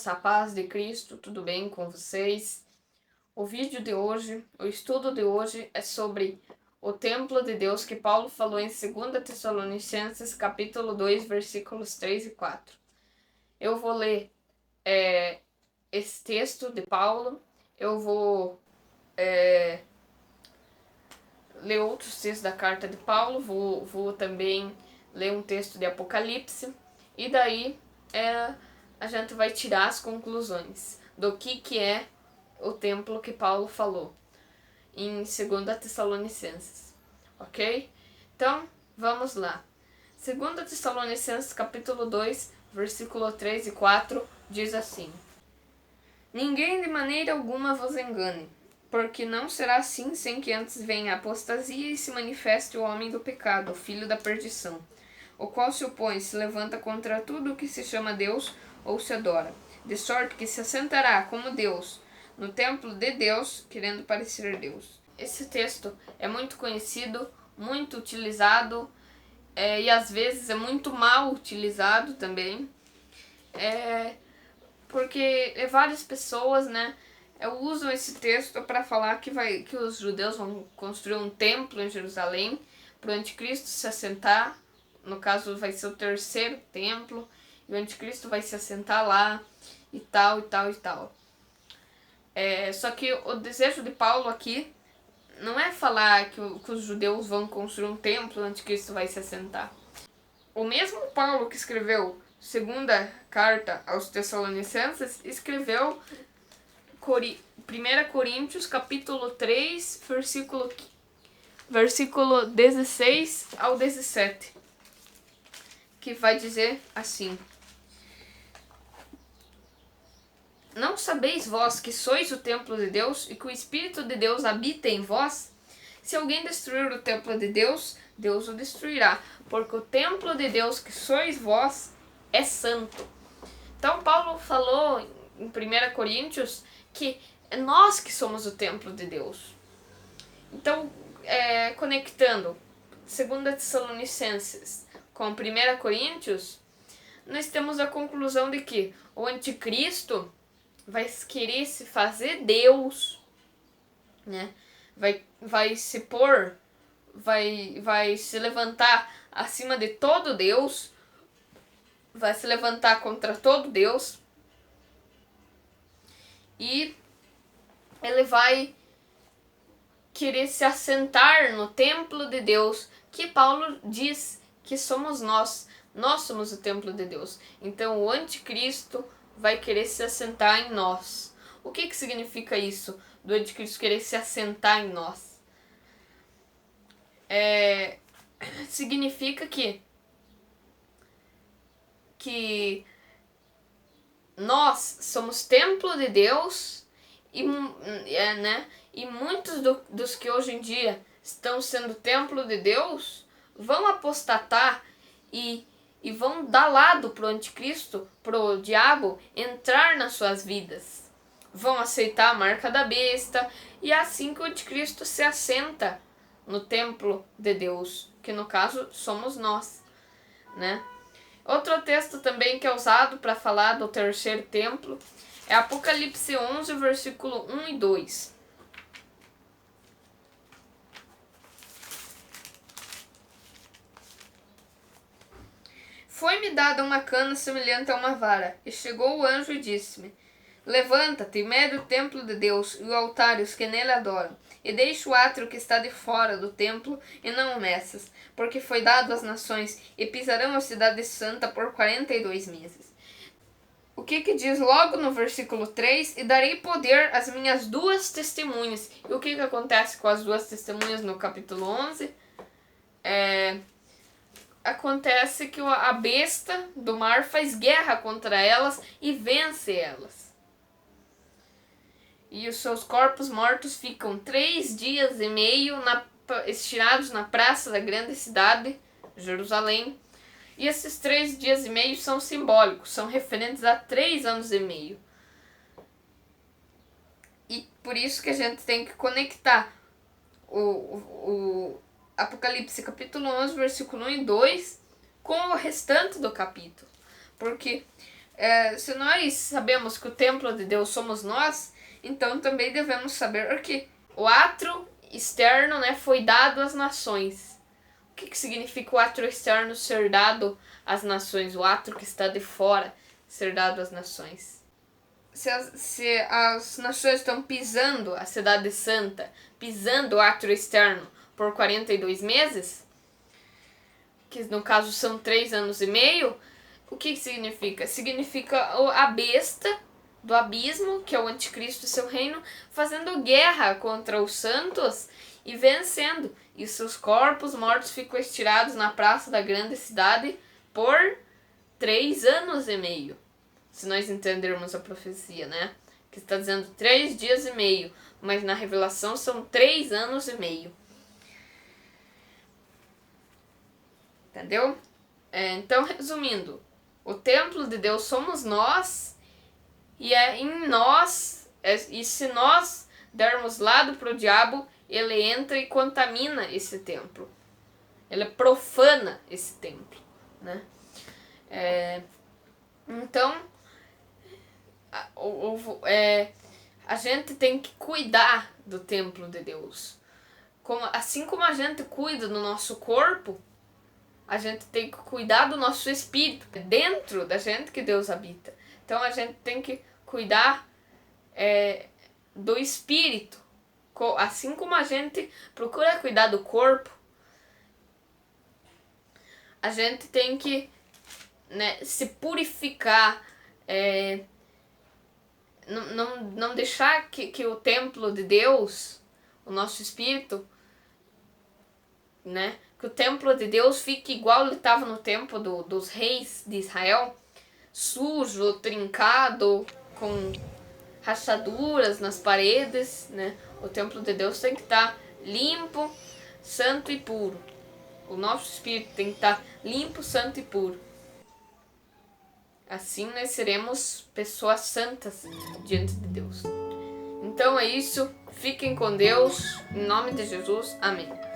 irmãos, a paz de Cristo, tudo bem com vocês? O vídeo de hoje, o estudo de hoje é sobre o templo de Deus que Paulo falou em 2 Tessalonicenses, capítulo 2, versículos 3 e 4. Eu vou ler esse texto de Paulo, eu vou ler outros textos da carta de Paulo, vou também ler um texto de Apocalipse, e daí a gente vai tirar as conclusões do que é o templo que Paulo falou em 2 Tessalonicenses, ok? Então, vamos lá. 2 Tessalonicenses capítulo 2, versículo 3 e 4 diz assim: Ninguém de maneira alguma vos engane, porque não será assim sem que antes venha a apostasia e se manifeste o homem do pecado, o filho da perdição, o qual se opõe e se levanta contra tudo o que se chama Deus ou se adora, de sorte que se assentará como Deus no templo de Deus, querendo parecer Deus. Esse texto é muito conhecido, muito utilizado, e às vezes é muito mal utilizado também, porque várias pessoas, usam esse texto para falar que os judeus vão construir um templo em Jerusalém para o anticristo se assentar. No caso, vai ser o terceiro templo, e o anticristo vai se assentar lá, e tal, e tal, e tal. Só que o desejo de Paulo aqui não é falar que os judeus vão construir um templo e o anticristo vai se assentar. O mesmo Paulo que escreveu segunda carta aos Tessalonicenses, escreveu 1 Coríntios capítulo 3, versículo 16 ao 17, que vai dizer assim: Não sabeis vós que sois o templo de Deus e que o Espírito de Deus habita em vós? Se alguém destruir o templo de Deus, Deus o destruirá, porque o templo de Deus que sois vós é santo. Então Paulo falou em 1 Coríntios que é nós que somos o templo de Deus. Então, conectando 2 Tessalonicenses com 1 Coríntios, nós temos a conclusão de que o anticristo vai querer se fazer Deus, né? Vai se pôr, vai se levantar acima de todo Deus, vai se levantar contra todo Deus, e ele vai querer se assentar no templo de Deus, que Paulo diz que somos nós somos o templo de Deus. Então o anticristo vai querer se assentar em nós. O que significa isso, do anticristo querer se assentar em nós? Significa que nós somos templo de Deus, e muitos dos que hoje em dia estão sendo templo de Deus vão apostatar e vão dar lado pro anticristo, pro diabo entrar nas suas vidas. Vão aceitar a marca da besta, e é assim que o anticristo se assenta no templo de Deus, que no caso somos nós, né? Outro texto também que é usado para falar do terceiro templo é Apocalipse 11, versículo 1 e 2. Foi-me dada uma cana semelhante a uma vara, e chegou o anjo e disse-me: Levanta-te e mede o templo de Deus e o altar e os que nele adoram, e deixa o átrio que está de fora do templo e não o meças, porque foi dado às nações, e pisarão a cidade santa por 42 meses. O que diz logo no versículo 3? E darei poder às minhas duas testemunhas. E o que acontece com as duas testemunhas no capítulo 11? Acontece que a besta do mar faz guerra contra elas e vence elas. E os seus corpos mortos ficam 3 dias e meio estirados na praça da grande cidade, Jerusalém. E esses 3 dias e meio são simbólicos, são referentes a 3 anos e meio. E por isso que a gente tem que conectar o Apocalipse capítulo 11, versículo 1 e 2 com o restante do capítulo. Porque Se nós sabemos que o templo de Deus somos nós, então também devemos saber que o átrio externo, né, foi dado às nações. O que significa o átrio externo ser dado às nações? O átrio que está de fora ser dado às nações. Se as nações estão pisando a cidade santa, pisando o átrio externo por 42 meses, que no caso são 3 anos e meio, o que significa? Significa a besta do abismo, que é o anticristo e seu reino, fazendo guerra contra os santos e vencendo. E seus corpos mortos ficam estirados na praça da grande cidade por 3 anos e meio. Se nós entendermos a profecia, né? Que está dizendo 3 dias e meio, mas na revelação são 3 anos e meio. Entendeu? Então, resumindo, o templo de Deus somos nós, e é em nós, e se nós dermos lado para o diabo, ele entra e contamina esse templo. Ele profana esse templo, né? Então, a gente tem que cuidar do templo de Deus. Assim como a gente cuida do nosso corpo, a gente tem que cuidar do nosso espírito. É dentro da gente que Deus habita. Então a gente tem que cuidar do espírito. Assim como a gente procura cuidar do corpo, a gente tem que, né, se purificar, não deixar que o templo de Deus, o nosso espírito, né, que o templo de Deus fique igual ele estava no tempo dos reis de Israel, sujo, trincado, com rachaduras nas paredes, né? O templo de Deus tem que estar limpo, santo e puro. O nosso espírito tem que estar limpo, santo e puro. Assim nós seremos pessoas santas diante de Deus. Então é isso. Fiquem com Deus. Em nome de Jesus. Amém.